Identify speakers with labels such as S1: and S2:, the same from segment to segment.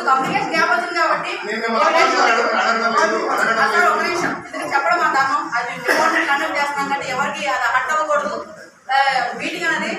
S1: Communication gap వచ్చింది కాబట్టి ఒక నిమిషం ఎందుకంటే చెప్పడం మా ధర్మం. అది రిపోర్ట్ కండక్ట్ చేస్తున్నాం కంటే ఎవరికి అది హట్ అవ్వకూడదు. మీటింగ్ అనేది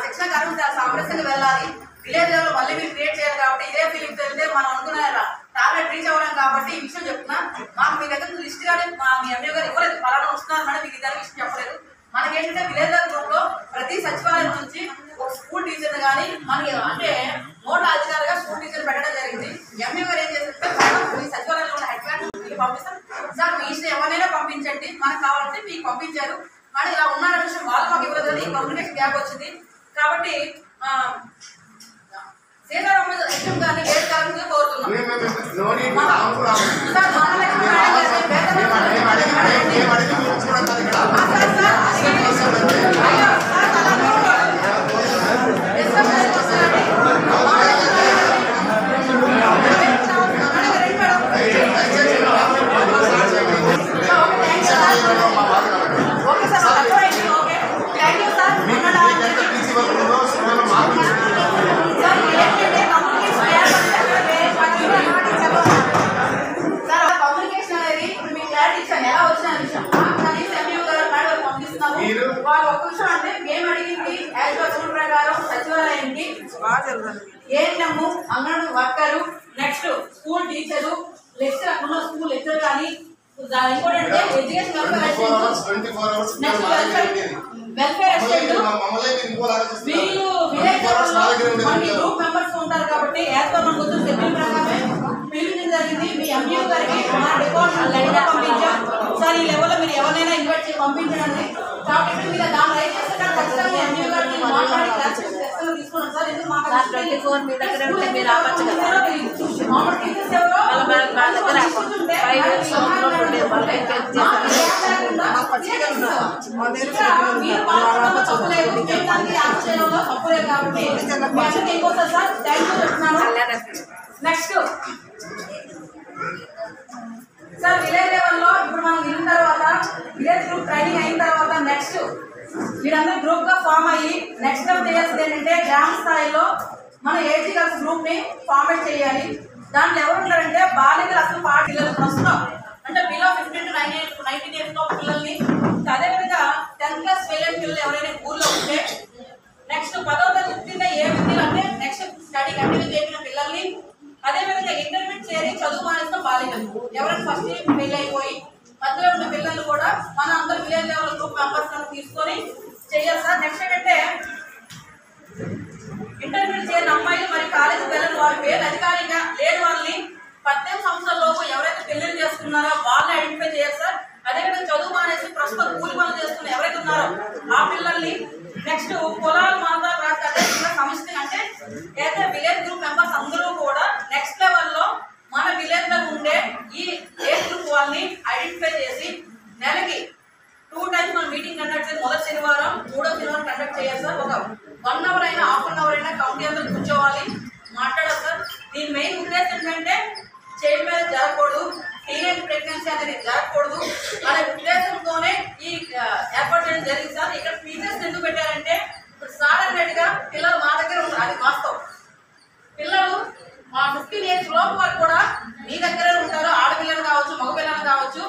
S1: శిక్షణ కార్యక్రమం సామరస్యంగా వెళ్ళాలి. విలేజ్ లెవెల్ మళ్ళీ మీరు క్రియేట్ చేయాలి కాబట్టి ఇదే ఫీలింగ్ వెళ్తే మనం అనుకునే టార్గెట్ రీచ్ అవ్వడం కాబట్టి ఈ విషయం చెప్తున్నా. మాకు మీ దగ్గర లిస్ట్ కానీ మీ ఎంఏ గారు ఇవ్వలేదు, పలానా వస్తున్నారు మేడం మీకు ఇద్దరు విషయం చెప్పలేదు. మనకి ఏంటంటే విలేజ్ గ్రూప్ లో ప్రతి సచివాలయం నుంచి ఒక స్కూల్ టీచర్ కానీ మనకి అంటే నోట్ల అధికారిగా స్కూల్ టీచర్ పెట్టడం జరిగింది. ఎంఏ గారు ఏం చేశారంటే మీ సచివాలయంలో ఉన్న హెడ్ క్వార్టర్ పంపిస్తాం సార్, మీ ఇష్టం ఎవరైనా పంపించండి, మనకు కావాలంటే మీకు పంపించారు. కానీ ఇలా ఉన్న విషయం వాళ్ళు మాకు ఇవ్వలేదు, ఈ కమ్యూనికేషన్ గ్యాప్ వచ్చింది కాబట్టి సీతారామ విషయం కానీ వేరే కాలంగా కోరుతున్నాం. వాళ్ళు ఒక విషయం అంటే మేము అడిగింది యాజ్ పర్ రూల్ ప్రకారం సచివాలయానికి ANM, anganwadi worker, next school teacher, lecture ఉన్న స్కూల్ లెక్చర్ కానీ ఇంకోటంటే ఎడ్యుకేషన్ వెల్ఫేర్ అసిస్టెంట్ వీళ్ళు విలేజ్ మనకి గ్రూప్ మెంబర్స్ ఉంటారు కాబట్టి యాజ్ పర్ మనకు వచ్చిన షెడ్యూల్ ప్రకారమే పిలిపించడం జరిగింది. మీ ఎంఈఓ గారికి మన రిపోర్ట్ లైన్గా పంపించాం సార్. ఈ లెవెల్లో మీరు ఎవరైనా ఇన్వైట్ చేసి పంపించండి కాబట్టి మీరు దాన్ని రైట్ చేస్తే ఖచ్చితంగా ఎంఈఓ గారికి మాట్లాడి క్లారిఫికేషన్ తీసుకున్నాం సార్. ఎందుకు మాకు 24 మీ దగ్గర ఉంటే మీరు ఆపచ్చు కదా. మామూలు టీచర్స్ ఎవరో తప్పులేదు కాబట్టి ఇంకోసారి సార్ థ్యాంక్ యూ చెప్తున్నాను. నెక్స్ట్ సార్ విలేజ్ లెవెల్లో ఇప్పుడు మనం విన్న తర్వాత విలేజ్ గ్రూప్ ట్రైనింగ్ అయిన తర్వాత నెక్స్ట్ వీరందరూ గ్రూప్ గా ఫామ్ అయ్యి నెక్స్ట్ టైం చేయాల్సింది ఏంటంటే గ్రామ స్థాయిలో మన ఏజీ గర్ల్స్ గ్రూప్ ని ఫార్మేట్ చేయాలి. దాంట్లో ఎవరు ఉంటారంటే బాలికలు అసలు పిల్లలు ప్రస్తుతం అంటే బిలో 15 to 19 years లో పిల్లల్ని, అదేవిధంగా 10th class ఫెయిల్ అయిన పిల్లలు ఎవరైనా ఊర్లో ఉంటే నెక్స్ట్ 10వ తరగతి ఏ విద్యలు అంటే నెక్స్ట్ స్టడీ కంటిన్యూ చేసిన పిల్లల్ని, అదేవిధంగా ఇంటర్మీడియట్ చేరి చదువు మానేసిన బాలికలు ఎవరైనా ఫస్ట్ ఇయర్ ఫెయిల్ అయిపోయి మధ్యలో ఉన్న పిల్లలు కూడా మన అందరూ విలేజ్ లెవెల్ గ్రూప్ మెంబర్స్ తీసుకొని చేయాలి సార్. నెక్స్ట్ ఏంటంటే ఇంటర్మీడియట్ చేరిన అమ్మాయిలు మరి కాలేజీ పిల్లలు వారి పేరు అధికారిగా లేని వాళ్ళని 18 సంవత్సరాలలోపు ఎవరైతే పెళ్లిళ్ళు చేసుకున్నారో వాళ్ళని ఐడెంటిఫై చేయాలి సార్. అదేవిధంగా చదువు మానేసి ప్రస్తుతం కూలి పనులు చేస్తున్న ఎవరైతే ఉన్నారో ఆ పిల్లల్ని, నెక్స్ట్ పొలాలు మాదా అదే సమస్య అంటే అయితే విలేజ్ గ్రూప్ మెంబర్స్ అందరూ కూడా నెక్స్ట్ లెవెల్లో మన విలేజ్ లో ఉండే ఈ ఏజ్ గ్రూప్ వాళ్ళని ఐడెంటిఫై చేసి నెలకి 2 times మనం మీటింగ్ కండక్ట్ చేసి మొదటి శనివారం 3వ శనివారం కండక్ట్ చేయాలి సార్. ఒక 1 hour అయినా ½ an hour అయినా కమిటీ అందరూ కూర్చోవాలి, మాట్లాడాలి సార్. దీని మెయిన్ ఉద్దేశం ఏంటంటే చైల్డ్ మ్యారేజ్ జరగకూడదు, టీనేజ్ ప్రెగ్నెన్సీ అనేది జరగకూడదు అనే ఉద్దేశంతోనే ఈ ఏర్పాటు చేయడం జరిగింది సార్. ఇక్కడ టీచర్స్ ఎందుకు పెట్టారంటే ఇప్పుడు సార్ అన్నట్టుగా పిల్లలు మా దగ్గర ఉన్నారు, అది వాస్తవం. పిల్లలు మా 15 years లోపు వారు కూడా మీ దగ్గరే ఉంటారు, ఆడపిల్లలు కావచ్చు మగపిల్లలు కావచ్చు.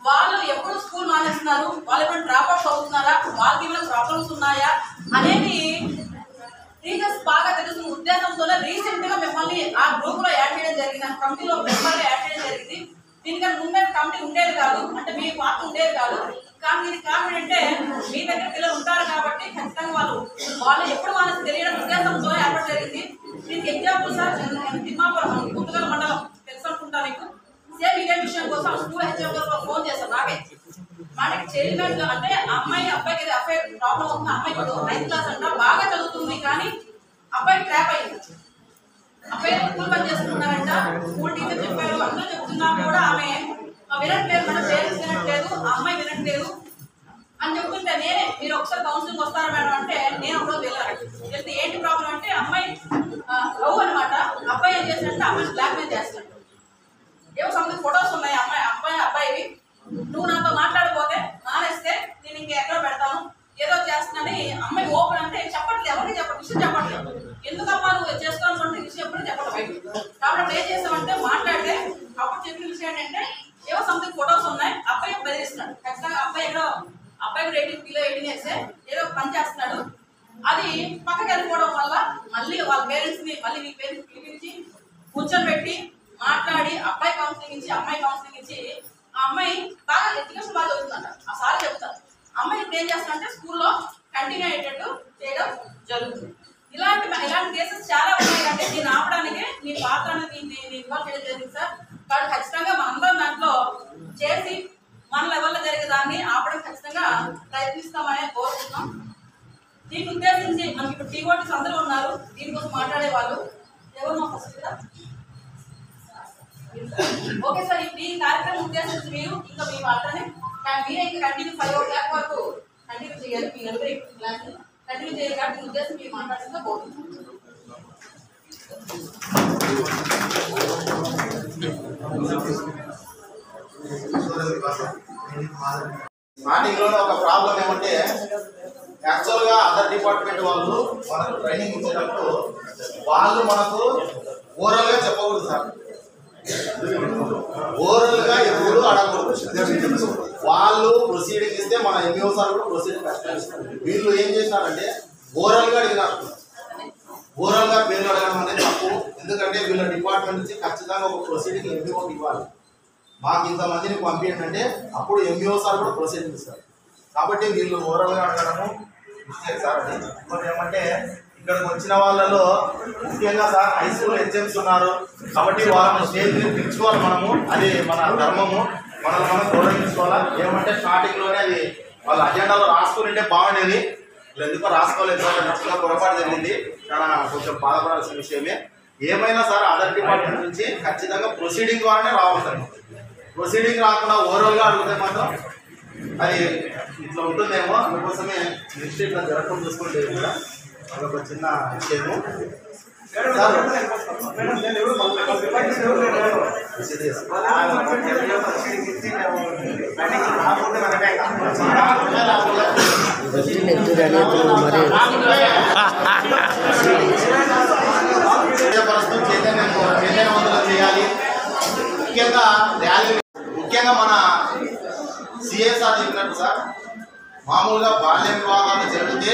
S1: వాళ్ళు ఎప్పుడు స్కూల్ మానేస్తున్నారు, వాళ్ళు ఎప్పుడు డ్రాప్ అవుట్ అవుతున్నారా, వాళ్ళకి ఏమైనా ప్రాబ్లమ్స్ ఉన్నాయా అనేది టీచర్స్ బాగా తెలుసుకున్న ఉద్దేశంతోనే రీసెంట్ గా మిమ్మల్ని ఆ గ్రూప్ లో యాడ్ చేయడం జరిగింది, ఆ కమిటీలో మెంబర్ యాడ్ చేయడం జరిగింది. దీనికన్నా ముందే కమిటీ ఉండేది కాదు, అంటే మీ పార్ట్ ఉండేది కాదు. కానీ ఇది కారణం అంటే మీ దగ్గర పిల్లలు ఉంటారు కాబట్టి ఖచ్చితంగా వాళ్ళు ఎప్పుడు వాళ్ళకి తెలియడం ఉద్దేశంతో ఏర్పాటు జరిగింది. దీనికి ఎగ్జాంపుల్ సార్ తిమ్మాపురం గుంతగల్ మండలం తెలుసు అనుకుంటా మీకు. సేమ్ ఇదే విషయం కోసం స్కూల్ హెచ్ఎం గారు ఫోన్ చేశారు నాకే. మనకి చైల్డ్ అంటే అమ్మాయి అబ్బాయికి అఫైర్ ప్రాబ్లం అవుతుంది, అమ్మాయి 9th class అంట బాగా చదువుతుంది కానీ అబ్బాయి ట్రాప్ అయింది. అబ్బాయి స్కూల్ పని చేసుకుంటున్నారంట, స్కూల్ టీచర్ చెప్పారు అందరూ చెప్తున్నా కూడా ఆమె వినట్లేదు, మన పేరెంట్స్ వినట్లేదు, అమ్మాయి వినట్లేదు అని చెప్తుంటే నేనే మీరు ఒకసారి కౌన్సిలింగ్ వస్తారా మేడం అంటే నేను ఒకరోజు వెళ్ళాను. వెళ్తే ఏంటి ప్రాబ్లం అంటే అమ్మాయి లవ్ అనమాట. అబ్బాయి ఏం చేసినట్టే అమ్మాయిని బ్లాక్మెయిల్ చేస్తాడు. ఏవో సంబంధించి ఫొటోస్ ఉన్నాయి అబ్బాయివి, నువ్వు నాతో మాట్లాడకపోతే మానేస్తే నేను ఇంకెక్కడో పెడతాను ఏదో చేస్తున్నానని అమ్మాయి ఓపెన్ అంటే చెప్పట్లేదు, ఎవరికి విషయం చెప్పట్లేదు. ఎందుకమ్మా నువ్వు చేసుకోవాలనుకుంటే విషయం ఎప్పుడు చెప్పడం బయట. కాబట్టి ఏం చేస్తామంటే మాట్లాడితే అప్పుడు చెప్పిన విషయం ఏంటంటే ఏవో సంథింగ్ ఫొటోస్ ఉన్నాయి, అబ్బాయి బెదిరిస్తున్నాడు. ఖచ్చితంగా అబ్బాయికి రేటింగ్ కిలో 18 వేస్తే ఏదో పని చేస్తున్నాడు. అది పక్కకి వెళ్ళిపోవడం వల్ల మళ్ళీ వాళ్ళ పేరెంట్స్ని మీ పేరెంట్స్ పిలిపించి కూర్చోబెట్టి మాట్లాడి అబ్బాయి కౌన్సిలింగ్ ఇచ్చి అమ్మాయి కౌన్సిలింగ్ ఇచ్చి ఆ అమ్మాయి బాగా ఎడ్యుకేషన్ బాగా చదువుతుందంట. ఆ సార్ చెప్తారు అమ్మాయి ఇప్పుడు ఏం చేస్తానంటే స్కూల్లో కంటిన్యూ అయ్యేటట్టు చేయడం జరుగుతుంది. ఇలాంటి కేసెస్ చాలా ఉన్నాయి. అంటే దీన్ని ఆపడానికి మీ పాత్ర అనేది ఇన్వాల్వ్ చేయడం జరిగింది సార్. కాబట్టి ఖచ్చితంగా మనందరం దాంట్లో చేసి మన లెవెల్లో జరిగే దాన్ని ఆపడం ఖచ్చితంగా ప్రయత్నిస్తామని కోరుకుంటున్నాం. దీన్ని ఉద్దేశించి మనకి ఇప్పుడు టీఓటీస్ అందరూ ఉన్నారు, దీనికోసం మాట్లాడే వాళ్ళు ఎవరు ఫస్ట్ కదా. ఓకే సార్, ఇప్పుడు ఈ కార్యక్రమం ఉద్దేశించి మీరు ఇంకా మీ పాత్రని మీరే ఇంకా కంటిన్యూ 5 o'clock వరకు కంటిన్యూ చేయాలి. మీ నలుగురి క్లాస్ కంటిన్యూ చేయాలి కాబట్టి ఉద్దేశం మీరు మాట్లాడుతుందో కోరుకుంటున్నాం.
S2: స్టార్టింగ్ లో ఒక ప్రాబ్లం ఏమంటే యాక్చువల్ గా అదర్ డిపార్ట్మెంట్ వాళ్ళు మనకు ట్రైనింగ్ ఇచ్చేటప్పుడు వాళ్ళు మనకు ఓరల్ గా చెప్పకూడదు సార్. ఓరల్ గా ఎప్పుడు అడగకూడదు. వాళ్ళు ప్రొసీడింగ్ ఇస్తే మన ఎంఈఓ సార్ కూడా ప్రొసీడింగ్ ఇస్తారు. వీళ్ళు ఏం చేసినారంటే ఓరల్ గా అడిగినారు. ఓరల్ గా పేర్లు అడగడం అనేది తప్పు. ఎందుకంటే వీళ్ళ డిపార్ట్మెంట్ నుంచి ఖచ్చితంగా ఒక ప్రొసీడింగ్ ఎంఈఓకి ఇవ్వాలి. మాకు ఇంతమందిని పంపించండి అంటే అప్పుడు ఎంఈఓ సార్ కూడా ప్రొసీడింగ్ ఇస్తారు. కాబట్టి వీళ్ళు ఓరల్ గా అడగడము మిస్టేక్ సార్. ఇంకోటి ఏమంటే ఇక్కడికి వచ్చిన వాళ్ళలో ముఖ్యంగా సార్ హై స్కూల్ ఎగ్జామ్స్ ఉన్నారు కాబట్టి వాళ్ళని స్టేజ్ మీద పిలుచుకోవాలి మనము. అది మన ధర్మము, మనం గౌరవించుకోవాలా. ఏమంటే స్టార్టింగ్ లోనే అది వాళ్ళ అజెండాలో రాసుకుంటే బాగుండేది. ఎందుకో రాసుకోలేదు సార్, నచ్చుగా పొరపాటు జరిగింది. చాలా కొంచెం బాధపడాల్సిన విషయమే. ఏమైనా సార్ అదర్ డిపార్ట్మెంట్ నుంచి ఖచ్చితంగా ప్రొసీడింగ్ ద్వారానే రావాలి సార్. ప్రొసీడింగ్ రాకుండా ఓవరాల్గా అడిగితే మాత్రం అది ఇట్లా ఉంటుందేమో. అందుకోసమే నెక్స్ట్ ఇట్లా జరగకుండా చూసుకుంటే కూడా అదొక చిన్న విషయము. చైతన్యవంతులు చేయాలి. ముఖ్యంగా మన సిఎస్ఆర్ చెప్పినట్టు సార్ మామూలుగా బాల్య వివాహాలు జరిగితే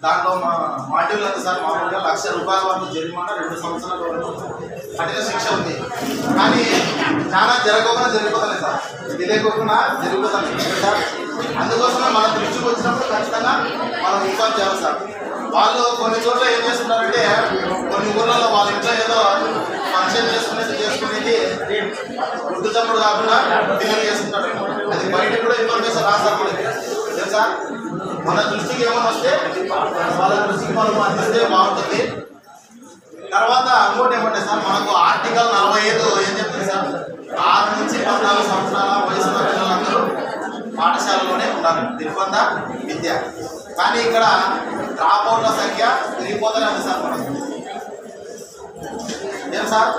S2: దాంట్లో మా మాడ్యూల్ సార్ మామూలుగా ₹1,00,000 వరకు జరిమానా 2 సంవత్సరాల వరకు కఠిన శిక్ష ఉంది. కానీ చాలా జరగకుండా జరిగిపోతుంది సార్, తెలియకోకుండా జరిగిపోతుంది సార్. అందుకోసమే మన దృష్టికి వచ్చినప్పుడు ఖచ్చితంగా మనం ఇన్ఫార్మ్ చేయాలి సార్. వాళ్ళు కొన్ని చోట్ల ఏం చేస్తుంటారంటే కొన్ని ఊళ్ళలో వాళ్ళ ఇంట్లో ఏదో ఫంక్షన్ చేసుకునేది గుడ్డు చప్పుడు కాకుండా డిన్నర్ చేస్తుంటారు. అది బయట కూడా ఇన్ఫర్మేషన్ రాస్తారు తెలుసా. మన దృష్టికి ఏమైనా వస్తే వాళ్ళ దృష్టికి మనం అందిస్తే బాగుంటుంది. తర్వాత ఇంకోటి ఏమంటే సార్ మనకు ఆర్టికల్ 45 ఏం చెప్తుంది సార్, 6 నుంచి 14 సంవత్సరాల వయసు పిల్లలందరూ పాఠశాలలోనే ఉండాలి, నిర్బంధ విద్య. కానీ ఇక్కడ డ్రాప్ అవుట్ల సంఖ్య పెరిగిపోతూనే ఉంది సార్. మనం ఏం సార్